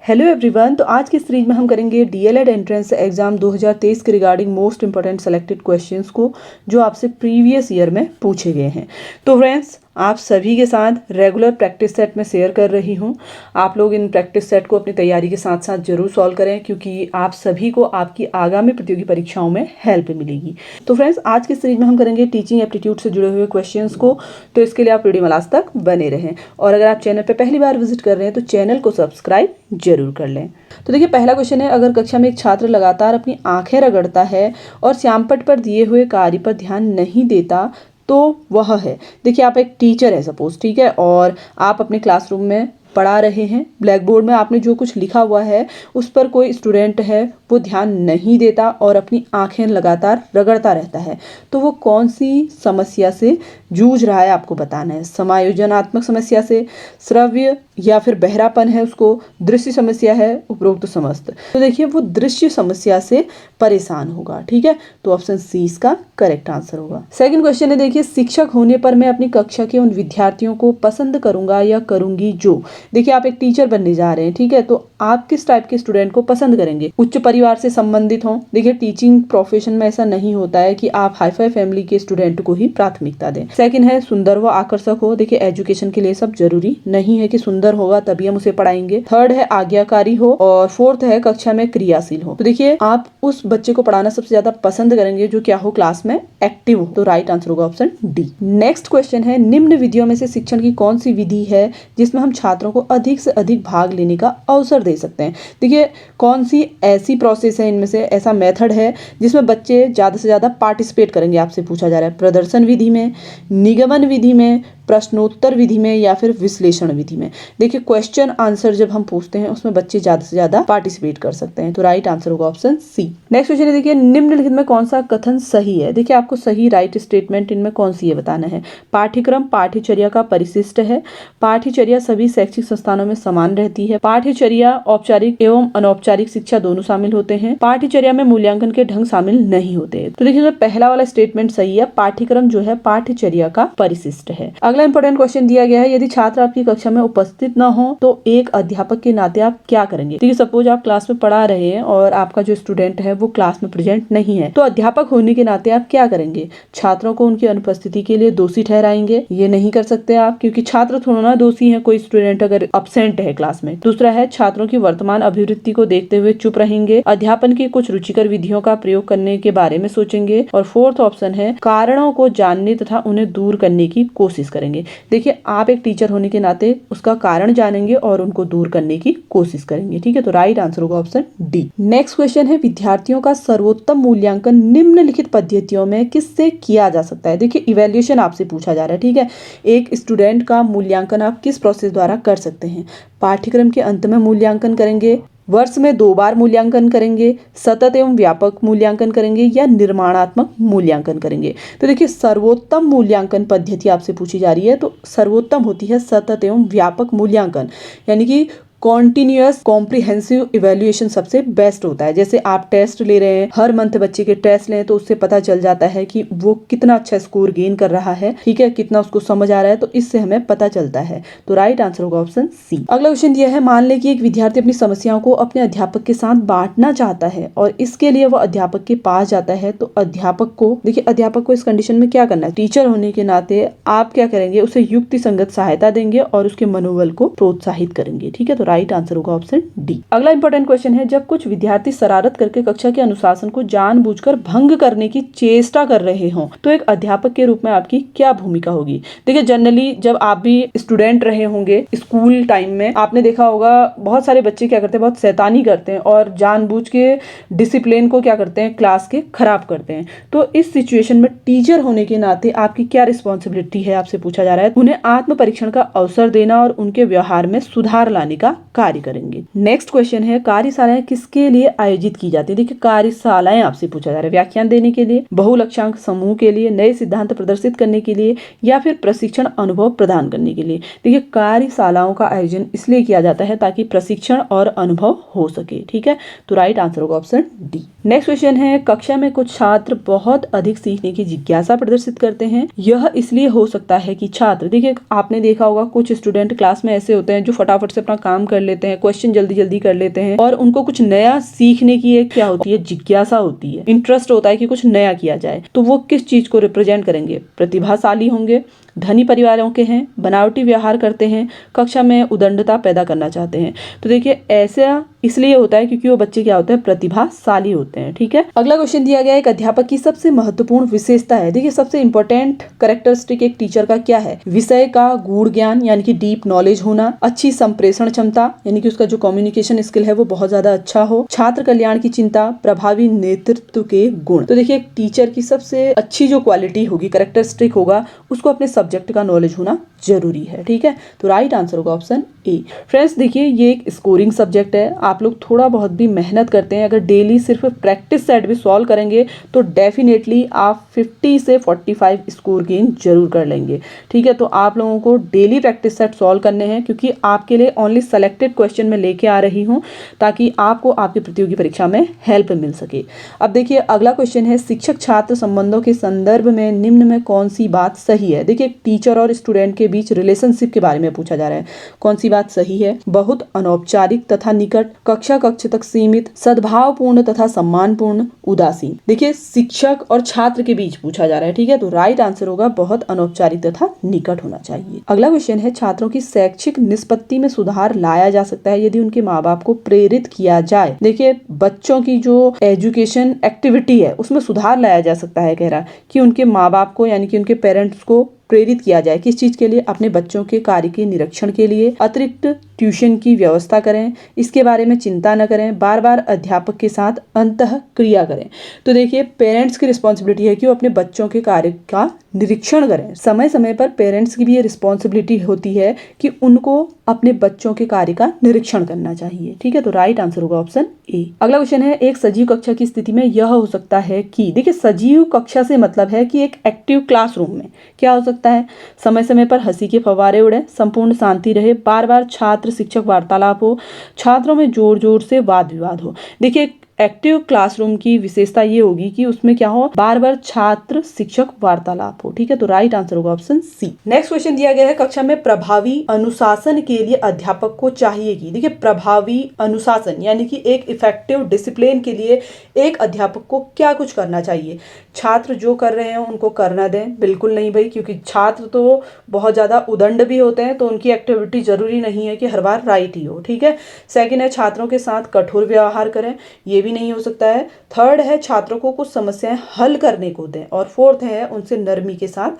Hello everyone. तो आज की सीरीज में हम करेंगे डीएलएड एंट्रेंस एग्जाम 2023 के regarding most important selected questions को जो आपसे प्रीवियस ईयर में पूछे गए हैं। तो फ्रेंड्स, आप सभी के साथ रेगुलर प्रैक्टिस सेट में शेयर कर रही हूं। आप लोग इन प्रैक्टिस सेट को अपनी तैयारी के साथ साथ जरूर सॉल्व करें, क्योंकि आप सभी को आपकी आगामी प्रतियोगी परीक्षाओं में हेल्प मिलेगी। तो फ्रेंड्स, आज की सीरीज में हम करेंगे टीचिंग एप्टीट्यूड से जुड़े हुए क्वेश्चंस को। तो इसके लिए आप वीडियो में लास्ट तक बने रहें, और अगर आप चैनल पर पहली बार विजिट कर रहे हैं तो चैनल को सब्सक्राइब जरूर कर लें। तो देखिए, पहला क्वेश्चन है, अगर कक्षा में एक छात्र लगातार अपनी आंखें रगड़ता है और श्यामपट्ट पर दिए हुए कार्य पर ध्यान नहीं देता तो वह है। देखिए, आप एक टीचर है सपोज, ठीक है, और आप अपने क्लासरूम में पढ़ा रहे हैं। ब्लैक बोर्ड में आपने जो कुछ लिखा हुआ है उस पर कोई स्टूडेंट है वो ध्यान नहीं देता और अपनी आंखें लगातार रगड़ता रहता है। तो वो कौन सी समस्या से जूझ रहा है आपको बताना है। समायोजनात्मक समस्या से, श्रव्य या फिर बहरापन है उसको, दृश्य समस्या है, उपरोक्त समस्त। तो देखिए, वो दृश्य समस्या से परेशान होगा, ठीक है। तो ऑप्शन सी इसका करेक्ट आंसर होगा। सेकंड क्वेश्चन है, देखिए, शिक्षक होने पर मैं अपनी कक्षा के उन विद्यार्थियों को पसंद करूंगा या करूंगी जो। देखिए, आप एक टीचर बनने जा रहे हैं, ठीक है, तो आप किस टाइप के स्टूडेंट को पसंद करेंगे। उच्च परिवार से संबंधित हों। देखिए, टीचिंग प्रोफेशन में ऐसा नहीं होता है कि आप हाईफाई फैमिली के स्टूडेंट को ही प्राथमिकता दें। सेकंड है, सुंदर व आकर्षक हो। देखिए, एजुकेशन के लिए सब जरूरी नहीं है कि सुंदर होगा तभी हम उसे पढ़ाएंगे। थर्ड है, आज्ञाकारी हो, और फोर्थ है, कक्षा में क्रियाशील हो। तो देखिए, आप उस बच्चे को पढ़ाना सबसे ज्यादा पसंद करेंगे जो क्या हो, क्लास में एक्टिव हो। तो राइट आंसर होगा ऑप्शन डी। नेक्स्ट क्वेश्चन है, निम्न विधियों में से शिक्षण की कौन सी विधि है जिसमें हम छात्रों को अधिक से अधिक भाग लेने का अवसर दे सकते हैं। देखिए, कौन सी ऐसी प्रोसेस है, इनमें से ऐसा मेथड है जिसमें बच्चे ज्यादा से ज्यादा पार्टिसिपेट करेंगे, आपसे पूछा जा रहा है। प्रदर्शन विधि में, निगमन विधि में, प्रश्नोत्तर विधि में, या फिर विश्लेषण विधि में। देखिए, क्वेश्चन आंसर जब हम पूछते हैं उसमें बच्चे ज्यादा से ज्यादा पार्टिसिपेट कर सकते हैं। तो राइट आंसर होगा ऑप्शन सी। नेक्स्ट क्वेश्चन है, देखिए, निम्नलिखित में कौन सा कथन सही है। देखिए, आपको सही राइट स्टेटमेंट इनमें कौन सी है बताना है। पाठ्यक्रम पाठ्यचर्या का परिशिष्ट है। पाठ्यचर्या सभी शैक्षिक संस्थानों में समान रहती है। पाठ्यचर्या औपचारिक एवं अनौपचारिक शिक्षा दोनों शामिल होते हैं। पाठ्यचर्या में मूल्यांकन के ढंग शामिल नहीं होते। तो देखिए, पहला वाला स्टेटमेंट सही है। पाठ्यक्रम जो है पाठ्यचर्या का परिशिष्ट है। अगला इंपॉर्टेंट क्वेश्चन दिया गया है, यदि छात्र आपकी कक्षा में उपस्थित न हो तो एक अध्यापक के नाते आप क्या करेंगे। देखिए, सपोज आप क्लास में पढ़ा रहे हैं और आपका जो स्टूडेंट है वो क्लास में प्रेजेंट नहीं है, तो अध्यापक होने के नाते आप क्या करेंगे। छात्रों को उनकी अनुपस्थिति के लिए दोषी ठहराएंगे। ये नहीं कर सकते आप, क्योंकि छात्र थोड़ा ना दोषी है कोई स्टूडेंट अगर अब्सेंट है क्लास में। दूसरा है, छात्रों की वर्तमान अभिवृत्ति को देखते हुए चुप रहेंगे। अध्यापन की कुछ रुचिकर विधियों का प्रयोग करने के बारे में सोचेंगे। और फोर्थ ऑप्शन है, कारणों को जानने तथा उन्हें दूर करने की कोशिश करेंगे। देखिए, आप एक टीचर होने के नाते उसका कारण जानेंगे और उनको दूर करने की कोशिश करेंगे, ठीक है। तो राइट आंसर होगा ऑप्शन डी। नेक्स्ट क्वेश्चन है, विद्यार्थियों का सर्वोत्तम मूल्यांकन निम्नलिखित पद्धतियों में किससे किया जा सकता है। देखिए, इवैल्यूएशन आपसे पूछा जा रहा है, ठीक है। एक स्टूडेंट का मूल्यांकन आप किस प्रोसेस द्वारा कर सकते हैं। पाठ्यक्रम के अंत में मूल्यांकन करेंगे, वर्ष में 2 बार मूल्यांकन करेंगे, सतत एवं व्यापक मूल्यांकन करेंगे, या निर्माणात्मक मूल्यांकन करेंगे। तो देखिए, सर्वोत्तम मूल्यांकन पद्धति आपसे पूछी जा रही है, तो सर्वोत्तम होती है सतत एवं व्यापक मूल्यांकन, यानी कि कॉन्टिन्यूअस कॉम्प्रिहेंसिव इवैल्यूएशन सबसे बेस्ट होता है। जैसे आप टेस्ट ले रहे हैं, हर मंथ बच्चे के टेस्ट लें तो उससे पता चल जाता है कि वो कितना अच्छा स्कोर गेन कर रहा है, ठीक है, कितना उसको समझ आ रहा है, तो इससे हमें पता चलता है। तो राइट आंसर होगा ऑप्शन सी। अगला क्वेश्चन दिया है, मान लें कि एक विद्यार्थी अपनी समस्याओं को अपने अध्यापक के साथ बांटना चाहता है और इसके लिए वो अध्यापक के पास जाता है। तो अध्यापक को, देखिए, अध्यापक को इस कंडीशन में क्या करना है। टीचर होने के नाते आप क्या करेंगे, उसे युक्ति संगत सहायता देंगे और उसके मनोबल को प्रोत्साहित करेंगे, ठीक है। तो राइट आंसर होगा ऑप्शन डी। अगला इंपॉर्टेंट क्वेश्चन है, जब कुछ विद्यार्थी शरारत करके कक्षा के अनुशासन को जानबूझकर भंग करने की चेष्टा कर रहे हों तो एक अध्यापक के रूप में आपकी क्या भूमिका होगी। देखिए, जनरली जब आप भी स्टूडेंट रहे होंगे स्कूल टाइम में, आपने देखा होगा बहुत सारे बच्चे क्या करते हैं, बहुत शैतानी करते हैं और जानबूझ के डिसिप्लिन को क्या करते हैं, क्लास के खराब करते हैं। तो इस सिचुएशन में टीचर होने के नाते आपकी क्या रिस्पॉन्सिबिलिटी है, आपसे पूछा जा रहा है। उन्हें आत्म परीक्षण का अवसर देना और उनके व्यवहार में सुधार लाने का कार्य करेंगे। नेक्स्ट क्वेश्चन है, कार्यशालाएं किसके लिए आयोजित की जाती है। देखिए, कार्यशालाएं आपसे पूछा जा रहा है व्याख्यान देने के लिए, बहुलक्षांक समूह के लिए, नए सिद्धांत प्रदर्शित करने के लिए, या फिर प्रशिक्षण अनुभव प्रदान करने के लिए। देखिए, कार्यशालाओं का आयोजन इसलिए किया जाता है ताकि प्रशिक्षण और अनुभव हो सके, ठीक है। तो राइट आंसर होगा ऑप्शन डी। नेक्स्ट क्वेश्चन है, कक्षा में कुछ छात्र बहुत अधिक सीखने की जिज्ञासा प्रदर्शित करते हैं। यह इसलिए हो सकता है कि छात्र, देखिए, आपने देखा होगा कुछ स्टूडेंट क्लास में ऐसे होते हैं जो फटाफट से अपना काम कर लेते हैं, क्वेश्चन जल्दी जल्दी कर लेते हैं और उनको कुछ नया सीखने की एक क्या होती है, जिज्ञासा होती है, इंटरेस्ट होता है कि कुछ नया किया जाए, तो वो किस चीज को रिप्रेजेंट करेंगे, प्रतिभाशाली होंगे, धनी परिवारों के हैं, बनावटी व्यवहार करते हैं, कक्षा में उदंडता पैदा करना चाहते हैं। तो देखिए ऐसा इसलिए होता है क्योंकि वो बच्चे क्या होते हैं, प्रतिभाशाली होते हैं। ठीक है, अगला क्वेश्चन दिया गया है, एक अध्यापक की सबसे महत्वपूर्ण विशेषता है। देखिए सबसे इंपॉर्टेंट कैरेक्टरिस्टिक एक टीचर का क्या है, विषय का गूढ़ ज्ञान यानी कि डीप नॉलेज होना, अच्छी संप्रेषण क्षमता यानी कि उसका जो कम्युनिकेशन स्किल है वो बहुत ज्यादा अच्छा हो, छात्र कल्याण की चिंता, प्रभावी नेतृत्व के गुण। तो देखिए एक टीचर की सबसे अच्छी जो क्वालिटी होगी, कैरेक्टरिस्टिक होगा, उसको अपने सब्जेक्ट का नॉलेज होना जरूरी है। ठीक है, तो राइट आंसर होगा ऑप्शन ए। फ्रेंड्स देखिए ये एक स्कोरिंग सब्जेक्ट है, आप लोग थोड़ा बहुत भी मेहनत करते हैं, अगर डेली सिर्फ प्रैक्टिस सेट भी सॉल्व करेंगे तो डेफिनेटली आप 50 से 45 स्कोर गेन जरूर कर लेंगे। ठीक है, तो आप लोगों को डेली प्रैक्टिस सेट सॉल्व करने हैं क्योंकि आपके लिए ओनली सेलेक्टेड क्वेश्चन में लेके आ रही हूँ ताकि आपको आपकी प्रतियोगी परीक्षा में हेल्प मिल सके। अब देखिए अगला क्वेश्चन है, शिक्षक छात्र संबंधों के संदर्भ में निम्न में कौन सी बात सही है। देखिए टीचर और स्टूडेंट के बीच रिलेशनशिप के बारे में पूछा जा रहा है, कौन सी बात सही है, बहुत अनौपचारिक तथा निकट, कक्षा कक्ष तक सीमित, सद्भावपूर्ण तथा सम्मानपूर्ण, उदासीन। देखिए शिक्षक और छात्र के बीच पूछा जा रहा है। ठीक है, तो राइट आंसर होगा बहुत अनौपचारिक तथा निकट होना चाहिए। अगला क्वेश्चन है, छात्रों की शैक्षिक निष्पत्ति में सुधार लाया जा सकता है यदि उनके माँ बाप को प्रेरित किया जाए। देखिए बच्चों की जो एजुकेशन एक्टिविटी है उसमें सुधार लाया जा सकता है, कह रहा कि उनके माँ बाप को यानी कि उनके पेरेंट्स को प्रेरित किया जाए। किस चीज के लिए, अपने बच्चों के कार्य के निरीक्षण के लिए, अतिरिक्त ट्यूशन की व्यवस्था करें, इसके बारे में चिंता न करें, बार बार अध्यापक के साथ अंतः क्रिया करें। तो देखिए पेरेंट्स की रिस्पॉन्सिबिलिटी है कि वो अपने बच्चों के कार्य का निरीक्षण करें। समय समय पर पेरेंट्स की भी ये रिस्पॉन्सिबिलिटी होती है कि उनको अपने बच्चों के कार्य का निरीक्षण करना चाहिए। ठीक है, तो राइट आंसर होगा ऑप्शन ए। अगला क्वेश्चन है, एक सजीव कक्षा की स्थिति में यह हो सकता है कि, देखिए सजीव कक्षा से मतलब है कि एक एक्टिव क्लासरूम में क्या हो सकता है, समय समय पर हंसी के फव्वारे उड़े, संपूर्ण शांति रहे, बार बार छात्र शिक्षक वार्तालाप हो, छात्रों में जोर जोर से वाद विवाद हो। देखिए एक्टिव क्लासरूम की विशेषता ये होगी कि उसमें क्या हो, बार बार छात्र शिक्षक वार्तालाप हो। ठीक है, तो राइट आंसर होगा ऑप्शन सी। नेक्स्ट क्वेश्चन दिया गया है, कक्षा में प्रभावी अनुशासन के लिए अध्यापक को चाहिए कि, देखिए प्रभावी अनुशासन यानी कि एक इफेक्टिव डिसिप्लिन के लिए एक अध्यापक को क्या कुछ करना चाहिए। छात्र जो कर रहे हैं उनको करना दें, बिल्कुल नहीं भाई, क्योंकि छात्र तो बहुत ज्यादा उदंड भी होते हैं तो उनकी एक्टिविटी जरूरी नहीं है कि हर बार राइट ही हो। ठीक है, सेकंड है छात्रों के साथ कठोर व्यवहार करें, ये भी नहीं हो सकता है। थर्ड है छात्रों को कुछ समस्याएं हल करने को दें, और फोर्थ है उनसे नरमी के साथ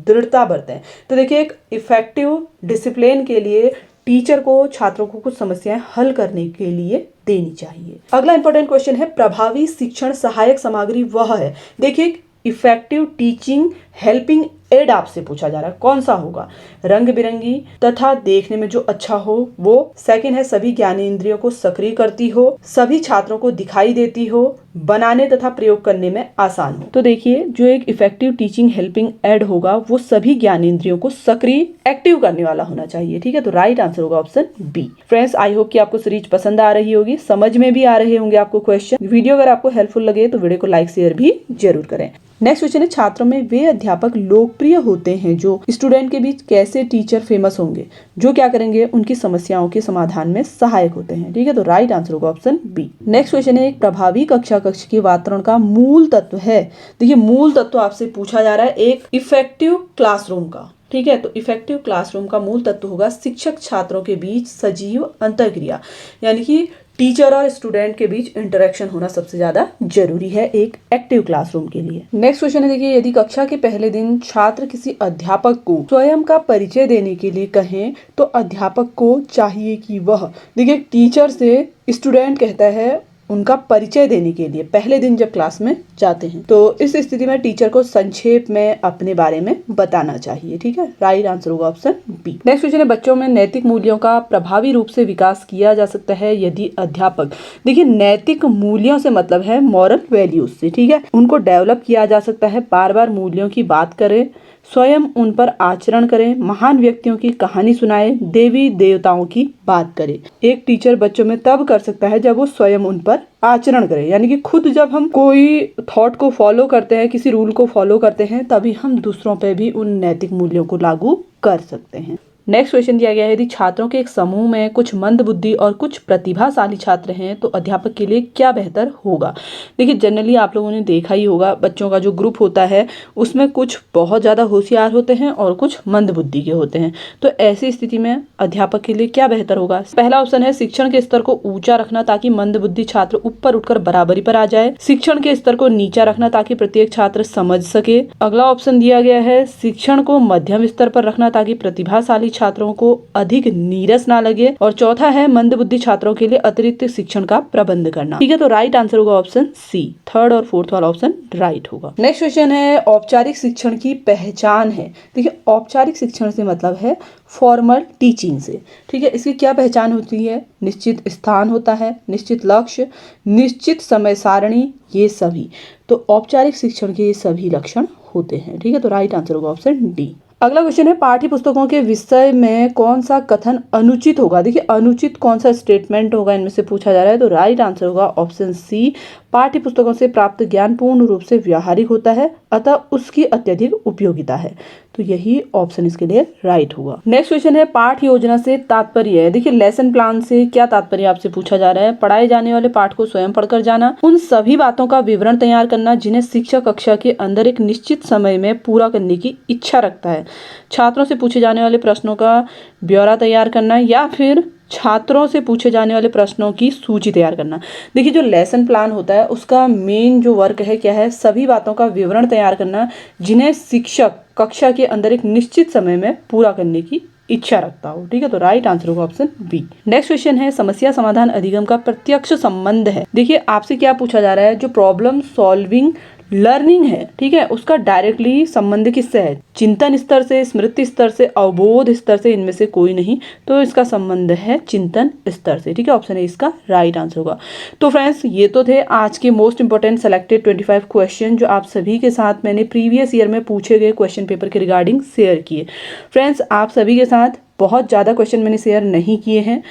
दृढ़ता बरतें। तो देखिए एक इफेक्टिव डिसिप्लिन के लिए टीचर को छात्रों को कुछ समस्याएं हल करने के लिए देनी चाहिए। अगला इंपॉर्टेंट क्वेश्चन है, प्रभावी शिक्षण सहायक सामग्री वह है। देखिए इफेक्टिव टीचिंग हेल्पिंग एड आपसे पूछा जा रहा है, कौन सा होगा, रंग बिरंगी तथा देखने में जो अच्छा हो वो। सेकंड है सभी ज्ञानेंद्रियों को सक्रिय करती हो, सभी छात्रों को दिखाई देती हो, बनाने तथा प्रयोग करने में आसान हो। तो देखिए जो एक इफेक्टिव टीचिंग हेल्पिंग एड होगा वो सभी ज्ञानेंद्रियों को सक्रिय एक्टिव करने वाला होना चाहिए। ठीक है, तो राइट आंसर होगा option B. Friends I hope कि आपको सीरीज पसंद आ रही होगी, समझ में भी आ रहे होंगे आपको क्वेश्चन। वीडियो अगर आपको हेल्पफुल लगे तो वीडियो को लाइक शेयर भी जरूर करें। नेक्स्ट क्वेश्चन है, छात्रों में वे अध्यापक लोकप्रिय होते हैं जो स्टूडेंट के बीच कैसे टीचर फेमस होंगे, जो क्या करेंगे उनकी समस्याओं के समाधान में सहायक होते हैं। ठीक है, तो राइट आंसर होगा ऑप्शन बी। नेक्स्ट क्वेश्चन है, एक प्रभावी कक्षा कक्ष के वातावरण का मूल तत्व है। देखिए मूल तत्व आपसे पूछा जा रहा है एक इफेक्टिव क्लासरूम का। ठीक है, तो इफेक्टिव क्लासरूम का मूल तत्व होगा शिक्षक छात्रों के बीच सजीव अंतःक्रिया, यानी कि टीचर और स्टूडेंट के बीच इंटरेक्शन होना सबसे ज्यादा जरूरी है एक एक्टिव क्लासरूम के लिए। नेक्स्ट क्वेश्चन है, देखिए यदि कक्षा के पहले दिन छात्र किसी अध्यापक को स्वयं का परिचय देने के लिए कहें तो अध्यापक को चाहिए कि वह, देखिए टीचर से स्टूडेंट कहता है उनका परिचय देने के लिए पहले दिन जब क्लास में जाते हैं, तो इस स्थिति में टीचर को संक्षेप में अपने बारे में बताना चाहिए। ठीक है, राइट आंसर होगा ऑप्शन बी। नेक्स्ट क्वेश्चन है, बच्चों में नैतिक मूल्यों का प्रभावी रूप से विकास किया जा सकता है यदि अध्यापक, देखिए नैतिक मूल्यों से मतलब है मॉरल वैल्यूज से। ठीक है, उनको डेवलप किया जा सकता है, बार बार मूल्यों की बात करें, स्वयं उन पर आचरण करें, महान व्यक्तियों की कहानी सुनाए, देवी देवताओं की बात करे। एक टीचर बच्चों में तब कर सकता है जब वो स्वयं उन पर आचरण करे, यानी कि खुद जब हम कोई थॉट को फॉलो करते हैं, किसी रूल को फॉलो करते हैं, तभी हम दूसरों पे भी उन नैतिक मूल्यों को लागू कर सकते हैं। नेक्स्ट क्वेश्चन दिया गया है, यदि छात्रों के एक समूह में कुछ मंदबुद्धि और कुछ प्रतिभाशाली छात्र हैं तो अध्यापक के लिए क्या बेहतर होगा। देखिए जनरली आप लोगों ने देखा ही होगा, बच्चों का जो ग्रुप होता है उसमें कुछ बहुत ज़्यादा होशियार होते हैं और कुछ मंदबुद्धि के होते हैं। तो ऐसी स्थिति में अध्यापक के लिए क्या बेहतर होगा। पहला ऑप्शन है शिक्षण के स्तर को ऊंचा रखना ताकि मंदबुद्धि छात्र ऊपर उठकर बराबरी पर आ जाए। शिक्षण के स्तर को नीचा रखना ताकि प्रत्येक छात्र समझ सके। अगला ऑप्शन दिया गया है शिक्षण को मध्यम स्तर पर रखना ताकि प्रतिभाशाली छात्रों को अधिक नीरस ना लगे। और चौथा है मंदबुद्धि छात्रों के लिए अतिरिक्त शिक्षण का प्रबंध करना। ठीक है, तो राइट आंसर होगा ऑप्शन सी। थर्ड और फोर्थ वाला ऑप्शन राइट होगा। नेक्स्ट क्वेश्चन है औपचारिक शिक्षण की पहचान है। देखिए औपचारिक शिक्षण से मतलब है फॉर्मल टीचिंग से। ठीक है, इसकी क्या पहचान होती है। निश्चित स्थान होता है, निश्चित लक्ष्य, निश्चित समय सारणी, ये सभी। तो औपचारिक शिक्षण के ये सभी लक्षण होते हैं। ठीक है, तो राइट आंसर होगा ऑप्शन डी। अगला क्वेश्चन है पाठ्य पुस्तकों के विषय में कौन सा कथन अनुचित होगा। देखिए अनुचित कौन सा स्टेटमेंट होगा इनमें से पूछा जा रहा है। तो राइट आंसर होगा ऑप्शन सी। पाठ्य पुस्तकों से प्राप्त ज्ञान पूर्ण रूप से व्यावहारिक होता है, अतः उसकी अत्यधिक उपयोगिता है। तो यही ऑप्शन इसके लिए राइट होगा। नेक्स्ट क्वेश्चन है पाठ योजना से तात्पर्य है। देखिए लेसन प्लान से क्या तात्पर्य आपसे पूछा जा रहा है। पढ़ाए जाने वाले पाठ को स्वयं पढ़कर जाना, उन सभी बातों का विवरण तैयार करना जिन्हें शिक्षक कक्षा के अंदर एक निश्चित समय में पूरा करने की इच्छा रखता है, छात्रों से पूछे जाने वाले प्रश्नों का ब्यौरा तैयार करना, या फिर छात्रों से पूछे जाने वाले प्रश्नों की सूची तैयार करना। देखिए जो लेसन प्लान होता है उसका मेन जो वर्क है क्या है, सभी बातों का विवरण तैयार करना जिन्हें शिक्षक कक्षा के अंदर एक निश्चित समय में पूरा करने की इच्छा रखता हो। ठीक है, तो राइट आंसर होगा ऑप्शन बी। नेक्स्ट क्वेश्चन है समस्या समाधान अधिगम का प्रत्यक्ष संबंध है। देखिए आपसे क्या पूछा जा रहा है, जो प्रॉब्लम सॉल्विंग लर्निंग है, ठीक है, उसका डायरेक्टली संबंध किससे है। चिंतन स्तर से, स्मृति स्तर से, अवबोध स्तर से, इनमें से कोई नहीं। तो इसका संबंध है चिंतन स्तर से। ठीक है, ऑप्शन ए इसका राइट आंसर होगा। तो फ्रेंड्स ये तो थे आज के मोस्ट इंपोर्टेंट सेलेक्टेड 25 क्वेश्चन जो आप सभी के साथ मैंने प्रीवियस ईयर में पूछे गए क्वेश्चन पेपर के रिगार्डिंग शेयर किए। फ्रेंड्स आप सभी के साथ बहुत ज़्यादा क्वेश्चन मैंने शेयर नहीं किए हैं,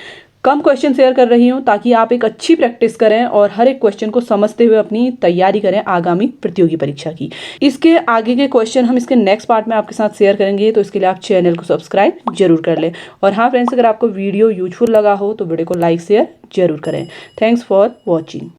कम क्वेश्चन शेयर कर रही हूँ ताकि आप एक अच्छी प्रैक्टिस करें और हर एक क्वेश्चन को समझते हुए अपनी तैयारी करें आगामी प्रतियोगी परीक्षा की। इसके आगे के क्वेश्चन हम इसके नेक्स्ट पार्ट में आपके साथ शेयर करेंगे, तो इसके लिए आप चैनल को सब्सक्राइब जरूर कर लें। और हाँ फ्रेंड्स, अगर आपको वीडियो यूजफुल लगा हो तो वीडियो को लाइक शेयर जरूर करें। Thanks for watching.